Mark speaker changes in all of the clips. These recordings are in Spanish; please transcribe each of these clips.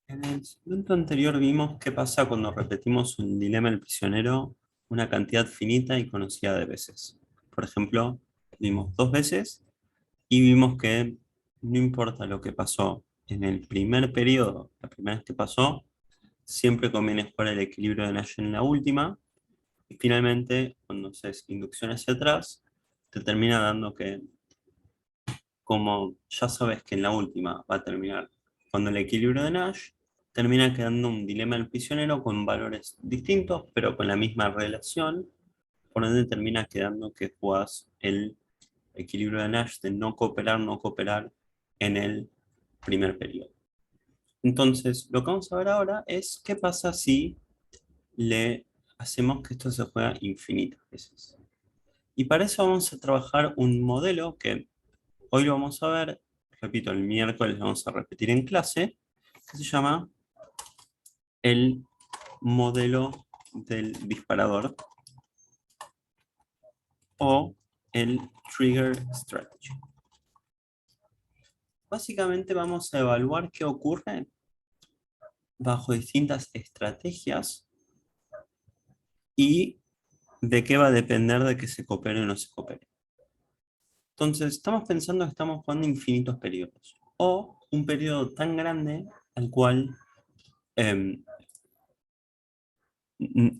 Speaker 1: En el segmento anterior vimos qué pasa cuando repetimos un dilema del prisionero una cantidad finita y conocida de veces. Por ejemplo, vimos 2 veces y vimos que no importa lo que pasó en el primer periodo, la primera vez que pasó, siempre conviene jugar el equilibrio de Nash en la última. Y finalmente, cuando haces inducción hacia atrás, te termina dando que, como ya sabes que en la última va a terminar cuando el equilibrio de Nash, termina quedando un dilema del prisionero con valores distintos, pero con la misma relación, por ende termina quedando que jugás el equilibrio de Nash de no cooperar en el primer periodo. Entonces, lo que vamos a ver ahora es qué pasa si le hacemos que esto se juega infinitas veces. Y para eso vamos a trabajar un modelo que hoy lo vamos a ver, repito, el miércoles lo vamos a repetir en clase, que se llama el modelo del disparador o el trigger strategy. Básicamente vamos a evaluar qué ocurre bajo distintas estrategias y de qué va a depender de que se coopere o no se coopere. Entonces, estamos pensando que estamos jugando infinitos periodos o un periodo tan grande al cual em,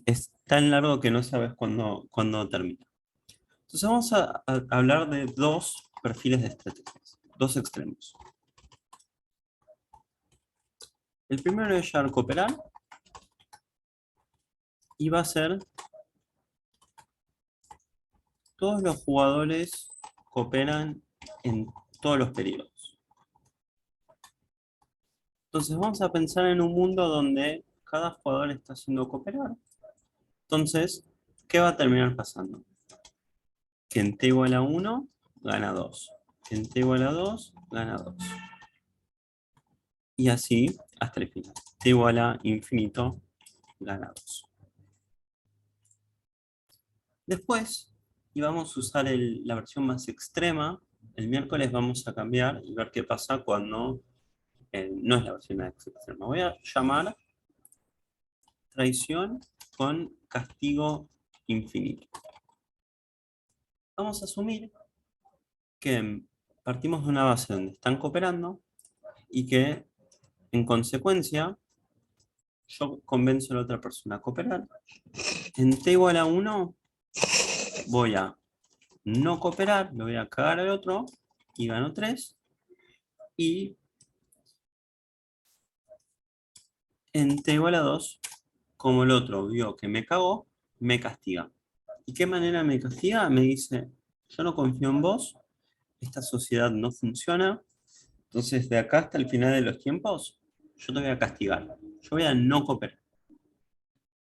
Speaker 1: es tan largo que no sabes cuándo termina. Entonces vamos a hablar de dos perfiles de estrategias, dos extremos. El primero es llegar a cooperar y va a ser todos los jugadores cooperan en todos los periodos. Entonces vamos a pensar en un mundo donde cada jugador está haciendo cooperar. Entonces, ¿qué va a terminar pasando? Que en t igual a 1 gana 2. Que en t igual a 2 gana 2. Y así hasta el final. T igual a infinito gana 2. Después, y vamos a usar la versión más extrema, el miércoles vamos a cambiar y ver qué pasa cuando no es la versión más extrema. Voy a llamar traición con castigo infinito. Vamos a asumir que partimos de una base donde están cooperando y que en consecuencia yo convenzo a la otra persona a cooperar. En t igual a 1 voy a no cooperar, le voy a cagar al otro y gano 3. Y en t igual a 2, como el otro vio que me cagó, me castiga. ¿Y qué manera me castiga? Me dice, yo no confío en vos, esta sociedad no funciona, entonces de acá hasta el final de los tiempos, yo te voy a castigar, yo voy a no cooperar.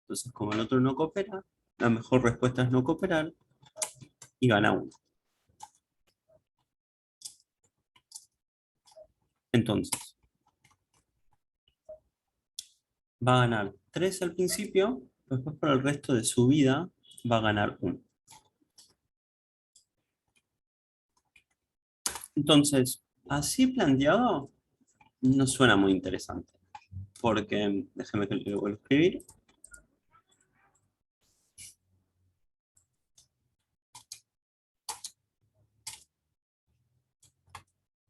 Speaker 1: Entonces, como el otro no coopera, la mejor respuesta es no cooperar y gana uno. Entonces, va a ganar 3 al principio, después por el resto de su vida va a ganar 1. Entonces, así planteado, no suena muy interesante, porque, déjeme que lo vuelva a escribir.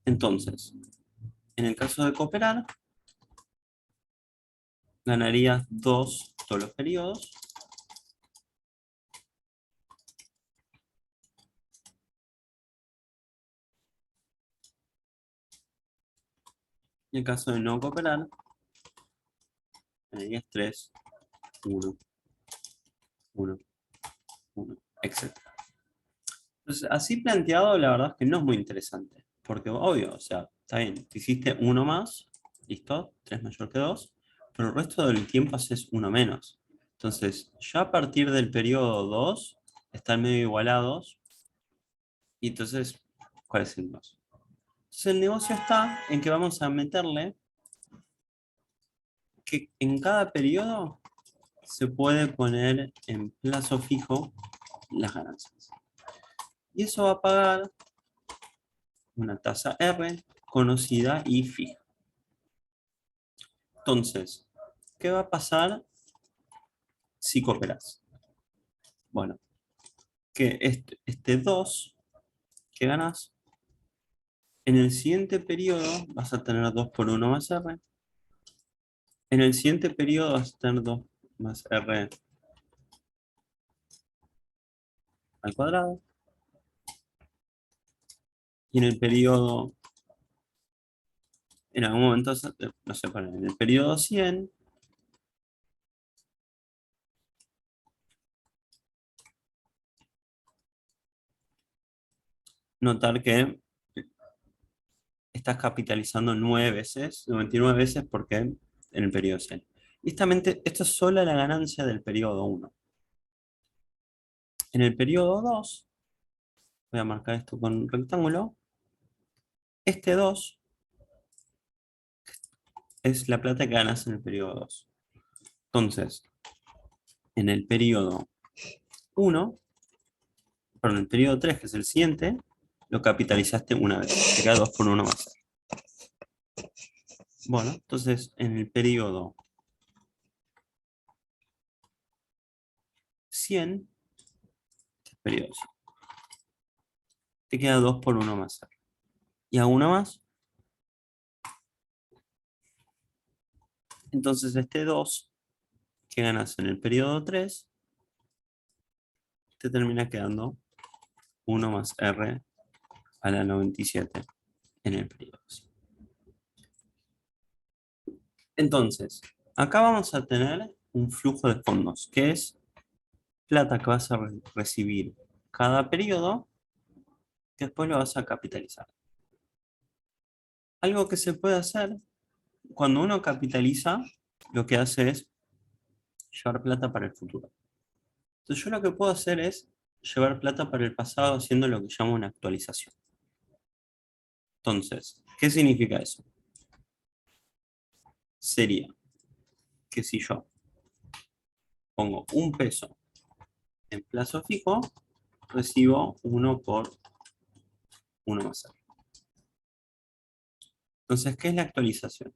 Speaker 1: Entonces, en el caso de cooperar, ganarías 2 todos los periodos. En el caso de no cooperar, ganarías 3, 1, 1, 1, etc. Entonces, así planteado, la verdad es que no es muy interesante. Porque, obvio, o sea, está bien, te hiciste uno más, listo, 3 mayor que 2, pero el resto del tiempo haces uno menos. Entonces, ya a partir del periodo 2, están medio igualados, y entonces, ¿cuál es el 2? Entonces, el negocio está en que vamos a meterle que en cada periodo se puede poner en plazo fijo las ganancias. Y eso va a pagar una tasa R conocida y fija. Entonces, ¿qué va a pasar si cooperas? Bueno, que este 2 que ganas, en el siguiente periodo vas a tener 2 por 1 más R. En el siguiente periodo vas a tener 2 más R al cuadrado. Y en el periodo, en algún momento, no sé, en el periodo 100, notar que estás capitalizando 9 veces, 99 veces, porque en el periodo 100. Y esto es solo la ganancia del periodo 1. En el periodo 2, voy a marcar esto con un rectángulo, este 2 es la plata que ganas en el periodo 2. Entonces, en el periodo 1, perdón, en el periodo 3, que es el siguiente, lo capitalizaste una vez. Te queda 2 por 1 más. Bueno, entonces en el periodo 100, periodo 100, te queda 2 por 1 más. Y a una más. Entonces este 2 que ganas en el periodo 3 te termina quedando 1 más R a la 97 en el periodo 100. Entonces, acá vamos a tener un flujo de fondos, que es plata que vas a recibir cada periodo, que después lo vas a capitalizar. Algo que se puede hacer, cuando uno capitaliza, lo que hace es llevar plata para el futuro. Entonces yo lo que puedo hacer es llevar plata para el pasado haciendo lo que llamo una actualización. Entonces, ¿qué significa eso? Sería que si yo pongo un peso en plazo fijo, recibo 1 por 1 más R. Entonces, ¿qué es la actualización?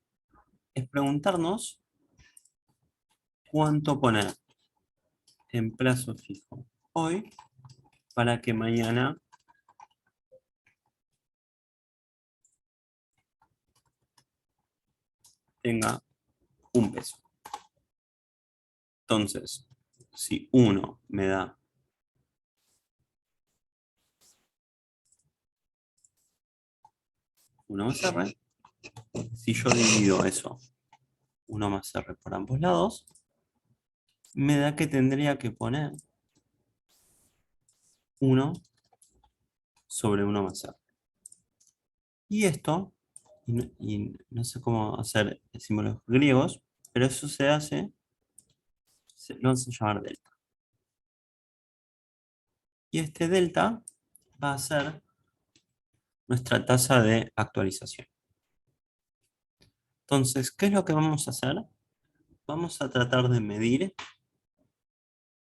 Speaker 1: Es preguntarnos cuánto poner en plazo fijo hoy para que mañana tenga un peso. Entonces, si 1 me da 1 más R, si yo divido eso 1 más R por ambos lados, me da que tendría que poner 1 sobre 1 más R. Y esto, y no sé cómo hacer símbolos griegos, pero eso se hace, lo vamos a llamar delta. Y este delta va a ser nuestra tasa de actualización. Entonces, ¿qué es lo que vamos a hacer? Vamos a tratar de medir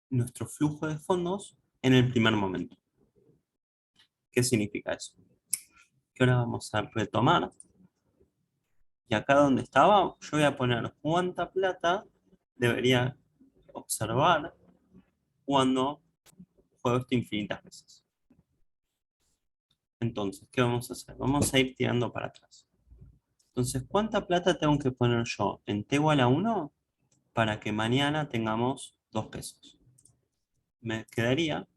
Speaker 1: nuestro flujo de fondos en el primer momento. ¿Qué significa eso? Que ahora vamos a retomar, y acá donde estaba, yo voy a poner cuánta plata debería observar cuando juego esto infinitas veces. Entonces, ¿qué vamos a hacer? Vamos a ir tirando para atrás. Entonces, ¿cuánta plata tengo que poner yo en t igual a 1 para que mañana tengamos 2 pesos? Me quedaría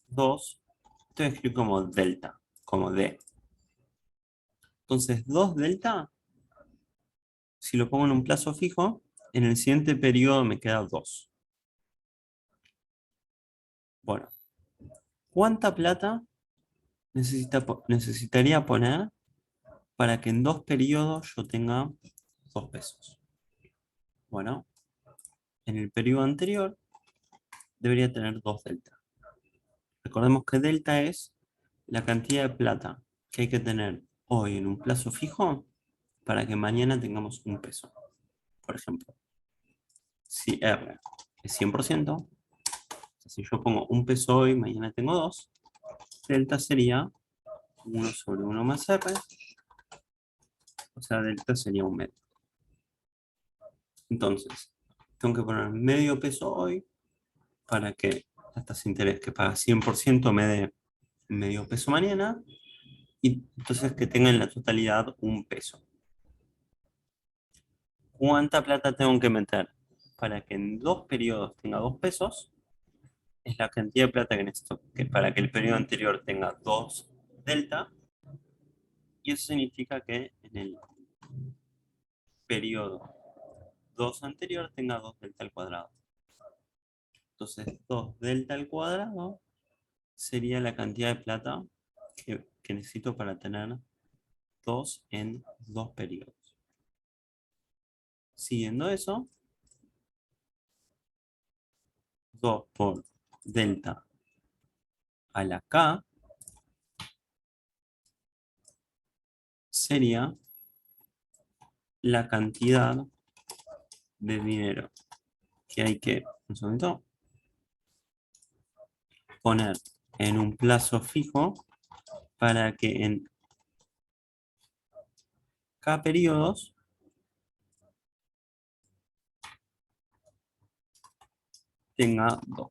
Speaker 1: 2, esto voy a escribir como delta, como D. Entonces, 2 delta, si lo pongo en un plazo fijo, en el siguiente periodo me queda 2. Bueno, ¿cuánta plata necesitaría poner para que en 2 periodos yo tenga 2 pesos? Bueno, en el periodo anterior debería tener 2 delta. Recordemos que delta es la cantidad de plata que hay que tener hoy en un plazo fijo para que mañana tengamos un peso. Por ejemplo, si R es 100%, si yo pongo un peso hoy, mañana tengo 2, delta sería 1 sobre 1 más R, o sea, delta sería un metro. Entonces, tengo que poner medio peso hoy para que la tasa de interés que paga 100% me dé medio peso mañana y entonces que tenga en la totalidad un peso. ¿Cuánta plata tengo que meter para que en 2 periodos tenga 2 pesos? Es la cantidad de plata que necesito para que el periodo anterior tenga 2 delta, y eso significa que en el periodo 2 anterior tenga 2 delta al cuadrado. Entonces 2 delta al cuadrado sería la cantidad de plata que necesito para tener 2 en 2 periodos. Siguiendo eso, 2 por delta a la k sería la cantidad de dinero que hay que, un segundito, poner en un plazo fijo para que en k periodos tenga 2.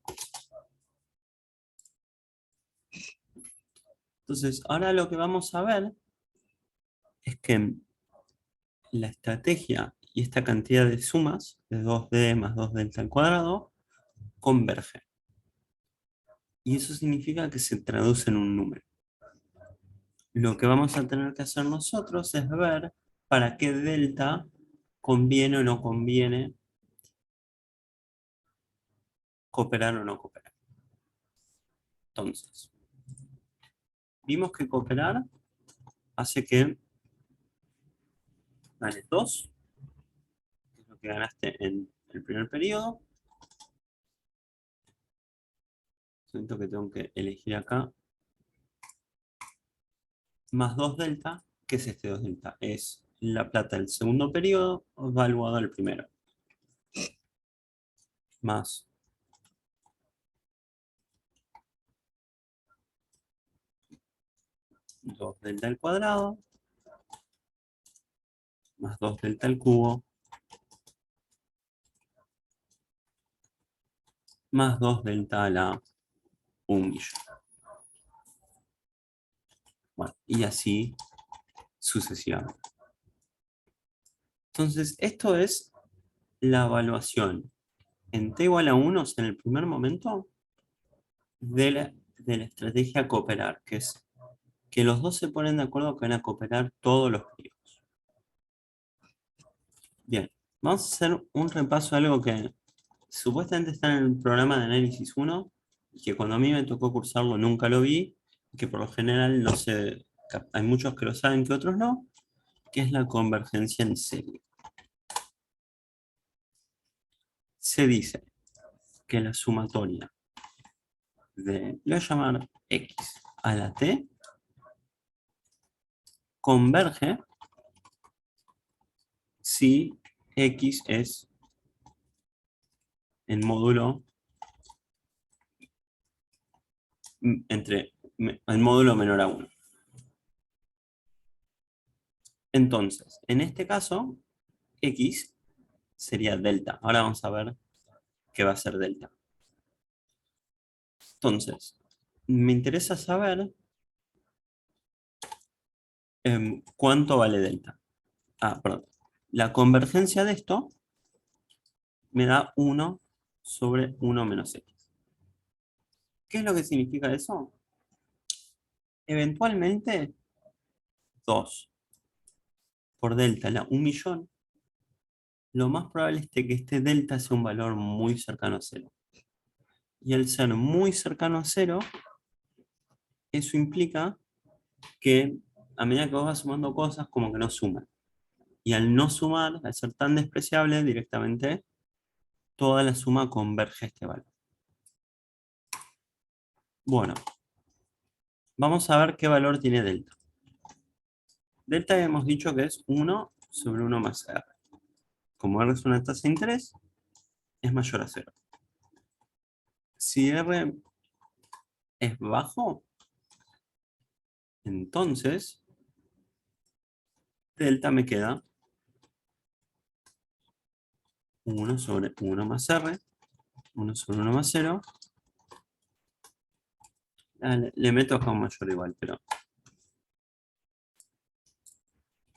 Speaker 1: Entonces, ahora lo que vamos a ver es que la estrategia y esta cantidad de sumas de 2D más 2 delta al cuadrado converge. Y eso significa que se traduce en un número. Lo que vamos a tener que hacer nosotros es ver para qué delta conviene o no conviene cooperar o no cooperar. Entonces, vimos que cooperar hace que ganes 2, que es lo que ganaste en el primer periodo. Siento que tengo que elegir acá. Más 2 delta. ¿Qué es este 2 delta? Es la plata del segundo periodo evaluado al primero. Más 2 delta al cuadrado. Más 2 delta al cubo. Más 2 delta a la 1.000.000. Bueno, y así sucesivamente. Entonces, esto es la evaluación en t igual a 1, o sea, en el primer momento, de la estrategia cooperar, que es que los dos se ponen de acuerdo que van a cooperar todos los periodos. Bien, vamos a hacer un repaso de algo que supuestamente está en el programa de análisis 1, y que cuando a mí me tocó cursarlo nunca lo vi, y que por lo general no sé, hay muchos que lo saben que otros no, que es la convergencia en serie. Se dice que la sumatoria de, lo voy a llamar x a la t, converge si x es en módulo entre el módulo menor a 1. Entonces, en este caso, x sería delta. Ahora vamos a ver qué va a ser delta. Entonces, me interesa saber cuánto vale delta. Perdón. La convergencia de esto me da 1 sobre 1 menos x. ¿Qué es lo que significa eso? Eventualmente, 2 por delta a la 1.000.000, lo más probable es que este delta sea un valor muy cercano a 0. Y al ser muy cercano a 0, eso implica que a medida que vos vas sumando cosas, como que no suman. Y al no sumar, al ser tan despreciable, directamente toda la suma converge a este valor. Bueno, vamos a ver qué valor tiene delta. Delta hemos dicho que es 1 sobre 1 más R. Como R es una tasa de interés, es mayor a 0. Si R es bajo, entonces delta me queda 1 sobre 1 más R, 1 sobre 1 más 0. Le meto acá un mayor igual, pero...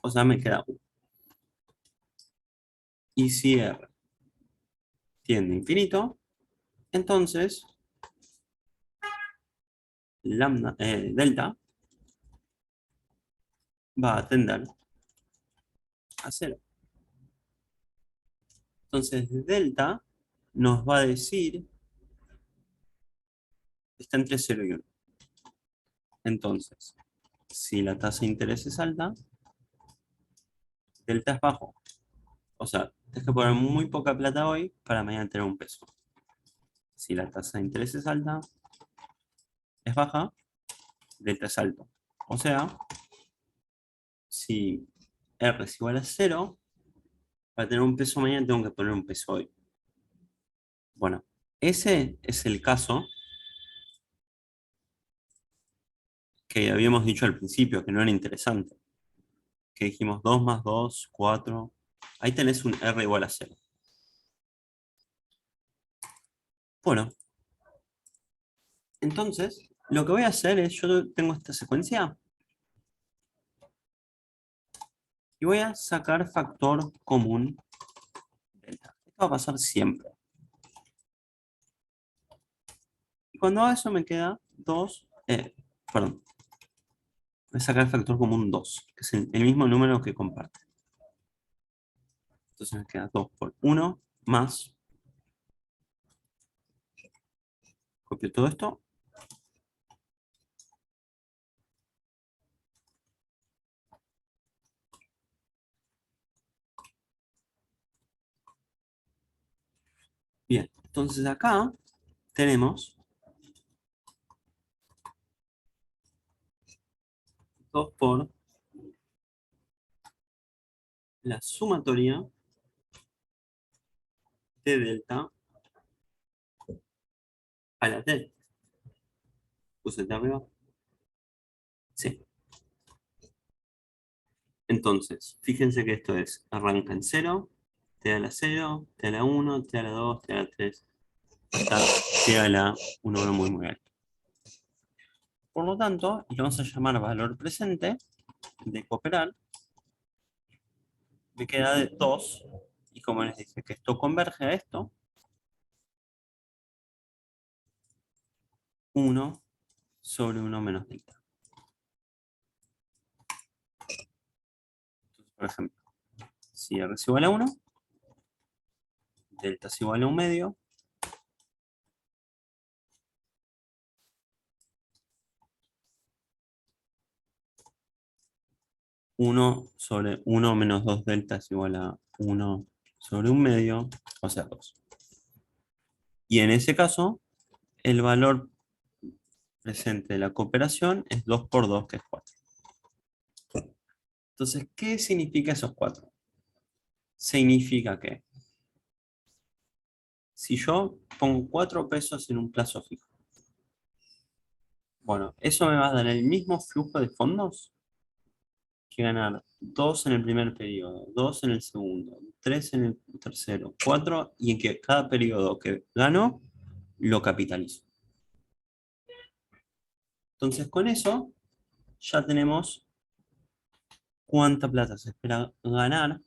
Speaker 1: O sea, me queda 1. Y si R tiende a infinito, entonces delta va a tender a 0. Entonces delta nos va a decir, está entre 0 y 1. Entonces, si la tasa de interés es alta, delta es bajo. O sea, tienes que poner muy poca plata hoy para mañana tener un peso. Si la tasa de interés es alta, es baja, delta es alto. O sea, si R es igual a 0, para tener un peso mañana tengo que poner un peso hoy. Bueno, ese es el caso que habíamos dicho al principio, que no era interesante. Que dijimos 2 más 2, 4. Ahí tenés un R igual a 0. Bueno, entonces, lo que voy a hacer es, yo tengo esta secuencia y voy a sacar factor común delta. Esto va a pasar siempre. Y cuando hago eso me queda 2, perdón, voy a sacar el factor común 2, que es el mismo número que comparte. Entonces me queda 2 por 1 más, copio todo esto, bien, entonces acá tenemos 2 por la sumatoria de delta a la t. ¿Puse de arriba? Sí. Entonces, fíjense que esto es, arranca en 0, t a la 0, t a la 1, t a la 2, t a la 3, hasta t a la 1 muy muy alto. Por lo tanto, y lo vamos a llamar valor presente de cooperar, me queda de 2, y como les dije que esto converge a esto, 1 sobre 1 menos delta. Entonces, por ejemplo, si R es igual a 1, delta es igual a 1 medio, 1 sobre 1 menos 2 delta es igual a 1 sobre 1 medio, o sea 2. Y en ese caso, el valor presente de la cooperación es 2 por 2, que es 4. Entonces, ¿qué significa esos 4? Significa que si yo pongo 4 pesos en un plazo fijo, bueno, eso me va a dar el mismo flujo de fondos que ganar 2 en el primer periodo, 2 en el segundo, 3 en el tercero, 4, y en que cada periodo que gano lo capitalizo. Entonces, con eso ya tenemos cuánta plata se espera ganar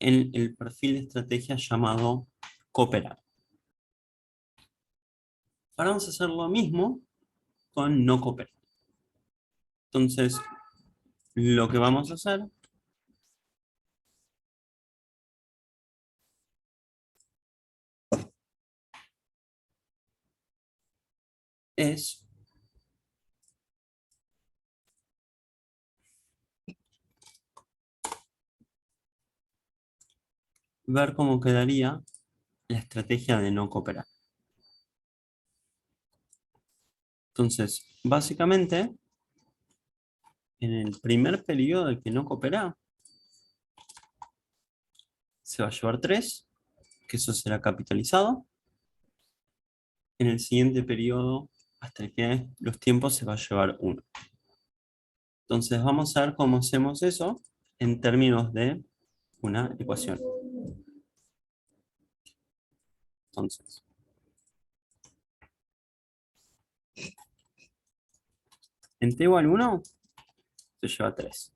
Speaker 1: en el perfil de estrategia llamado cooperar. Ahora vamos a hacer lo mismo con no cooperar. Entonces, lo que vamos a hacer es ver cómo quedaría la estrategia de no cooperar. Entonces, básicamente, en el primer periodo del que no coopera, se va a llevar 3, que eso será capitalizado. En el siguiente periodo, hasta que los tiempos, se va a llevar 1. Entonces, vamos a ver cómo hacemos eso en términos de una ecuación. Entonces, en t igual 1 se lleva 3.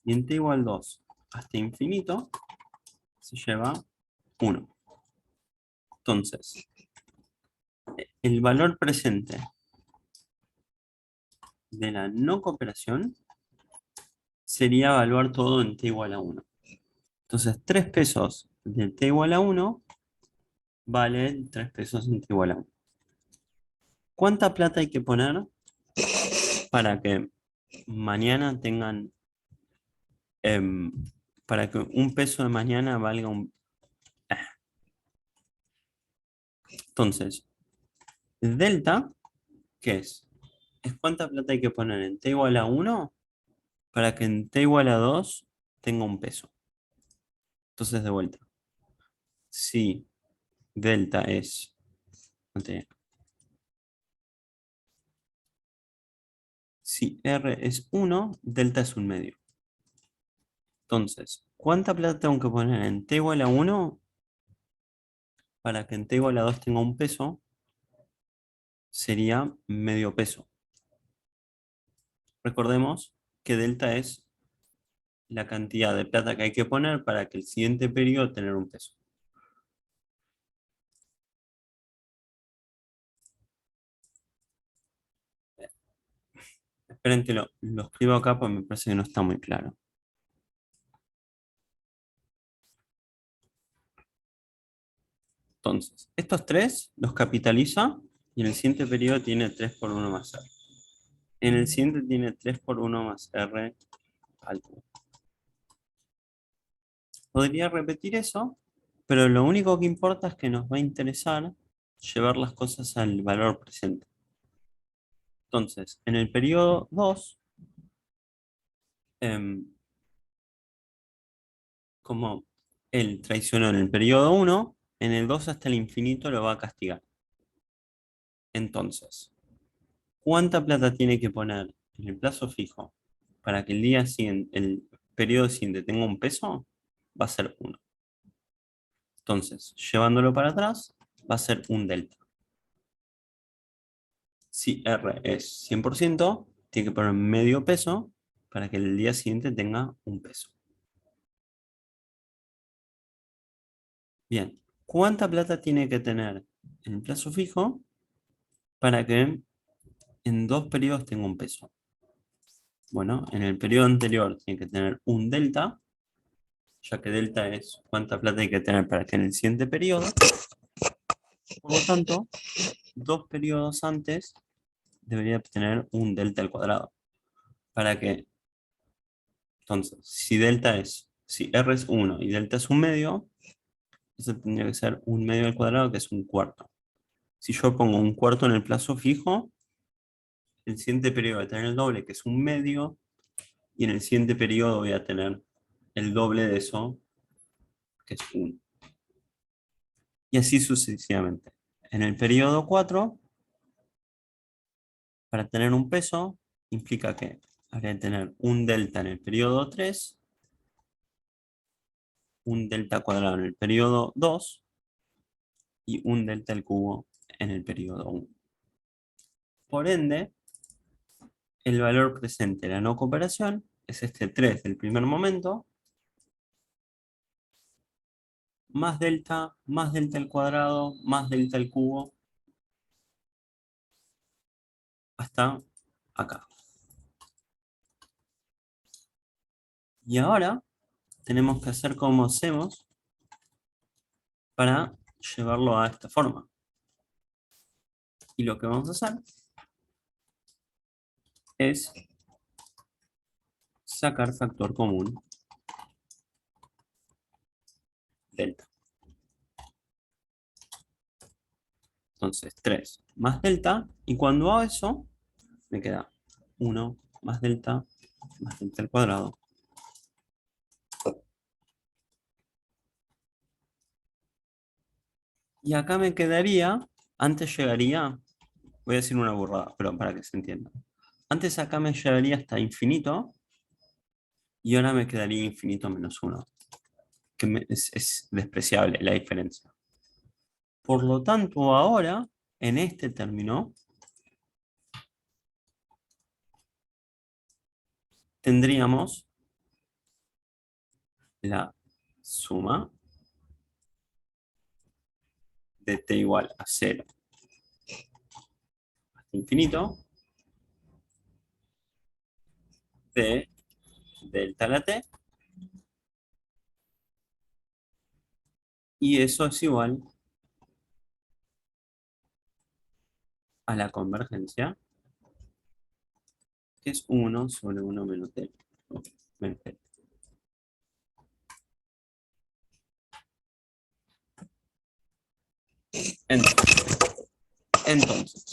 Speaker 1: Y en t igual 2 hasta infinito se lleva 1. Entonces, el valor presente de la no cooperación sería evaluar todo en t igual a 1. Entonces, 3 pesos de t igual a 1 vale 3 pesos en t igual a 1. ¿Cuánta plata hay que poner para que mañana tengan, em, para que un peso de mañana valga un... Entonces, delta, ¿qué es? Es cuánta plata hay que poner en t igual a 1 para que en t igual a 2 tenga un peso. Entonces, de vuelta, si delta es... Si R es 1, delta es un medio. Entonces, ¿cuánta plata tengo que poner en t igual a 1 para que en t igual a 2 tenga un peso? Sería medio peso. Recordemos que delta es la cantidad de plata que hay que poner para que el siguiente periodo tenga un peso. Esperen que lo escribo acá porque me parece que no está muy claro. Entonces, estos tres los capitaliza y en el siguiente periodo tiene 3 por 1 más R. En el siguiente tiene 3 por 1 más R al cubo. Podría repetir eso, pero lo único que importa es que nos va a interesar llevar las cosas al valor presente. Entonces, en el periodo 2, como él traicionó en el periodo 1, en el 2 hasta el infinito lo va a castigar. Entonces, ¿cuánta plata tiene que poner en el plazo fijo para que el día siguiente, el periodo siguiente tenga un peso? Va a ser 1. Entonces, llevándolo para atrás, va a ser un delta. Si R es 100%, tiene que poner medio peso para que el día siguiente tenga un peso. Bien, ¿cuánta plata tiene que tener en el plazo fijo para que en 2 periodos tenga un peso? Bueno, en el periodo anterior tiene que tener un delta, ya que delta es cuánta plata hay que tener para que en el siguiente periodo, por lo tanto, 2 periodos antes debería tener un delta al cuadrado. ¿Para que Entonces, si R es 1 y delta es un medio, eso tendría que ser un medio al cuadrado, que es un cuarto. Si yo pongo un cuarto en el plazo fijo, el siguiente periodo va a tener el doble, que es un medio, y en el siguiente periodo voy a tener el doble de eso, que es 1. Y así sucesivamente. En el periodo 4, para tener un peso, implica que habría que tener un delta en el periodo 3, un delta cuadrado en el periodo 2 y un delta al cubo en el periodo 1. Por ende, el valor presente de la no cooperación es este 3 del primer momento, más delta al cuadrado, más delta al cubo, hasta acá. Y ahora tenemos que hacer como hacemos para llevarlo a esta forma. Y lo que vamos a hacer es sacar factor común delta. Entonces 3 más delta, y cuando hago eso, me queda 1 más delta al cuadrado. Y acá me quedaría, antes llegaría, voy a decir una burrada, pero para que se entienda. Antes acá me llevaría hasta infinito, y ahora me quedaría infinito menos 1, que es despreciable la diferencia. Por lo tanto, ahora, en este término, tendríamos la suma de t igual a 0 hasta infinito de delta a la t, y eso es igual a la convergencia, que es 1 sobre 1 menos t. Menos t. Entonces,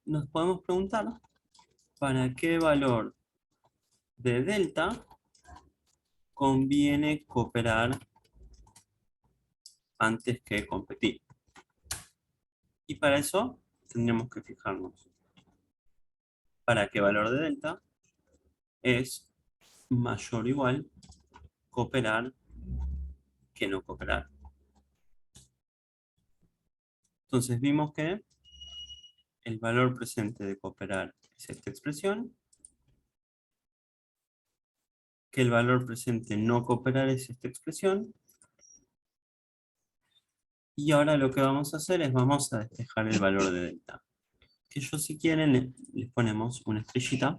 Speaker 1: nos podemos preguntar para qué valor de delta conviene cooperar antes que competir. Y para eso tendríamos que fijarnos para qué valor de delta es mayor o igual cooperar que no cooperar. Entonces vimos que el valor presente de cooperar es esta expresión, que el valor presente no cooperar es esta expresión, y ahora lo que vamos a hacer es vamos a despejar el valor de delta. Que yo, si quieren, les ponemos una estrellita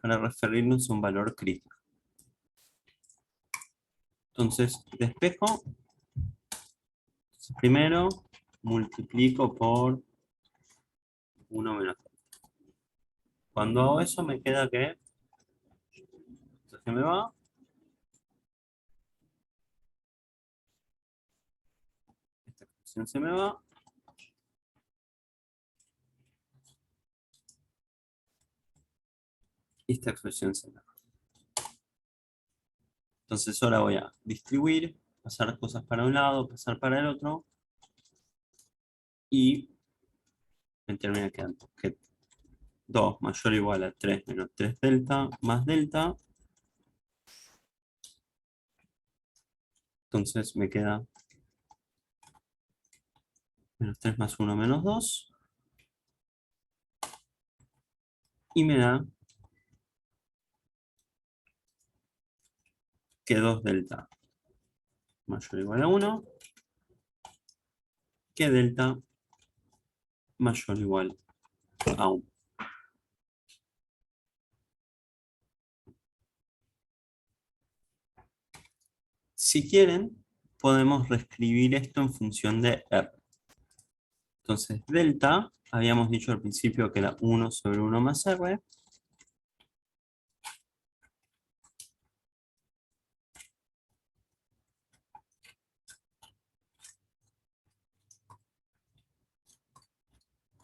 Speaker 1: para referirnos a un valor crítico. Entonces despejo, primero multiplico por 1 menos 3. Cuando hago eso me queda que esto se me va, esta expresión se me va, y esta expresión se me va. Entonces ahora voy a distribuir, pasar cosas para un lado, pasar para el otro, y me termina quedando que 2 mayor o igual a 3 menos 3 delta más delta. Entonces me queda menos 3 más 1 menos 2. Y me da que 2 delta mayor o igual a 1, que delta mayor o igual a 1. Si quieren, podemos reescribir esto en función de R. Entonces, delta, habíamos dicho al principio que era 1 sobre 1 más R.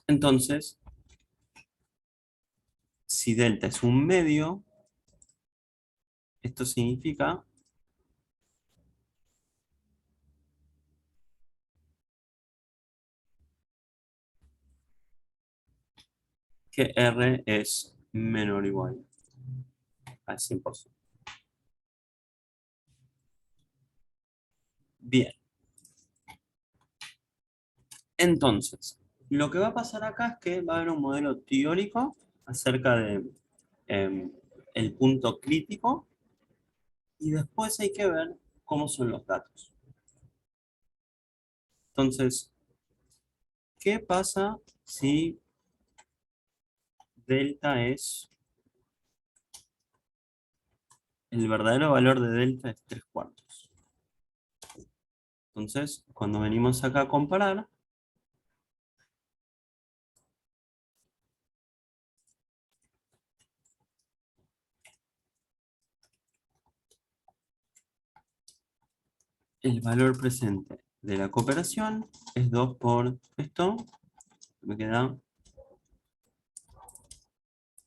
Speaker 1: Entonces, si delta es un medio, esto significa que R es menor o igual al 100%. Bien. Entonces, lo que va a pasar acá es que va a haber un modelo teórico acerca de em, el punto crítico, y después hay que ver cómo son los datos. Entonces, ¿qué pasa si delta es, el verdadero valor de delta es 3/4? Entonces, cuando venimos acá a comparar, el valor presente de la cooperación es 2 por esto, me queda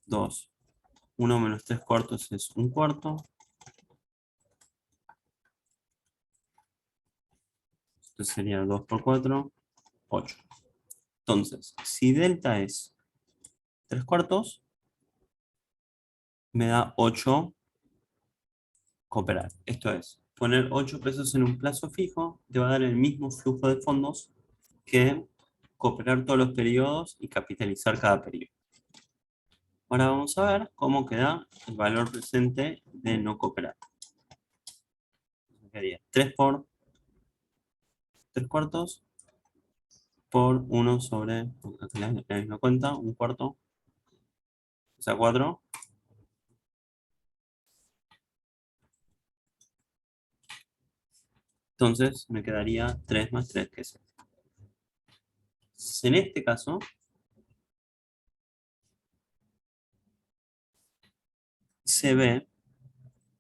Speaker 1: 2. 1 menos 3/4 es 1/4. Esto sería 2 por 4, 8. Entonces, si delta es 3/4, me da 8 cooperar. Esto es, poner 8 pesos en un plazo fijo te va a dar el mismo flujo de fondos que cooperar todos los periodos y capitalizar cada periodo. Ahora vamos a ver cómo queda el valor presente de no cooperar. Quedaría 3 por 3 cuartos por 1 sobre, la misma cuenta, un cuarto, o sea, 4. Entonces me quedaría 3 más 3, que es 6. En este caso, se ve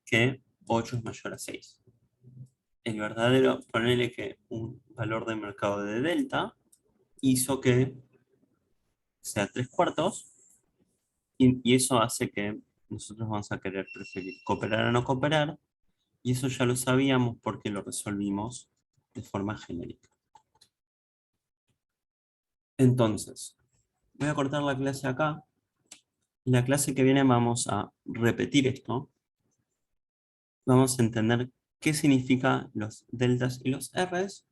Speaker 1: que 8 es mayor a 6. El verdadero, ponerle que un valor de mercado de delta hizo que sea 3 cuartos, y eso hace que nosotros vamos a querer preferir cooperar o no cooperar, y eso ya lo sabíamos porque lo resolvimos de forma genérica. Entonces, voy a cortar la clase acá. En la clase que viene vamos a repetir esto. Vamos a entender qué significan los deltas y los Rs,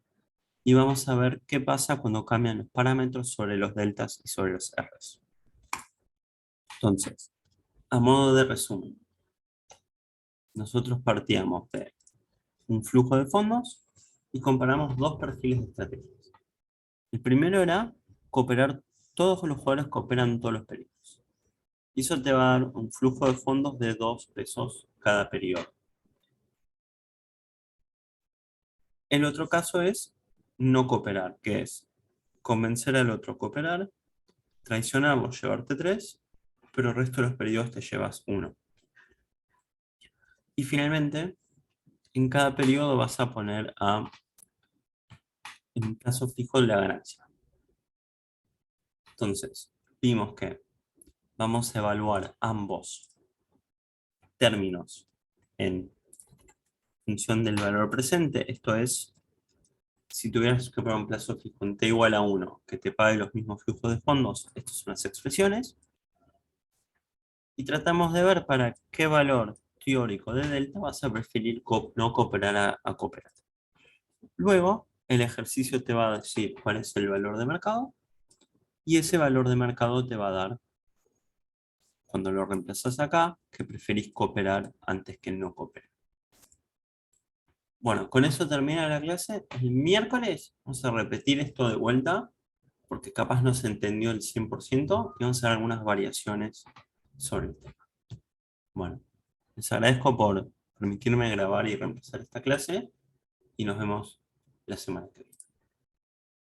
Speaker 1: y vamos a ver qué pasa cuando cambian los parámetros sobre los deltas y sobre los Rs. Entonces, a modo de resumen, nosotros partíamos de un flujo de fondos y comparamos dos perfiles de estrategias. El primero era cooperar, todos los jugadores cooperan todos los periodos. Y eso te va a dar un flujo de fondos de 2 pesos cada periodo. El otro caso es no cooperar, que es convencer al otro a cooperar, traicionarlo, llevarte 3, pero el resto de los periodos te llevas 1. Y finalmente, en cada periodo vas a poner en un plazo fijo la ganancia. Entonces, vimos que vamos a evaluar ambos términos en función del valor presente. Esto es, si tuvieras que poner un plazo fijo en t igual a 1, que te pague los mismos flujos de fondos, estas son las expresiones. Y tratamos de ver para qué valor teórico de delta vas a preferir no cooperar a cooperar. Luego, el ejercicio te va a decir cuál es el valor de mercado, y ese valor de mercado te va a dar, cuando lo reemplazas acá, que preferís cooperar antes que no cooperar. Bueno, con eso termina la clase. El miércoles vamos a repetir esto de vuelta, porque capaz no se entendió el 100%, y vamos a hacer algunas variaciones sobre el tema. Bueno, les agradezco por permitirme grabar y reemplazar esta clase, y nos vemos la semana que viene.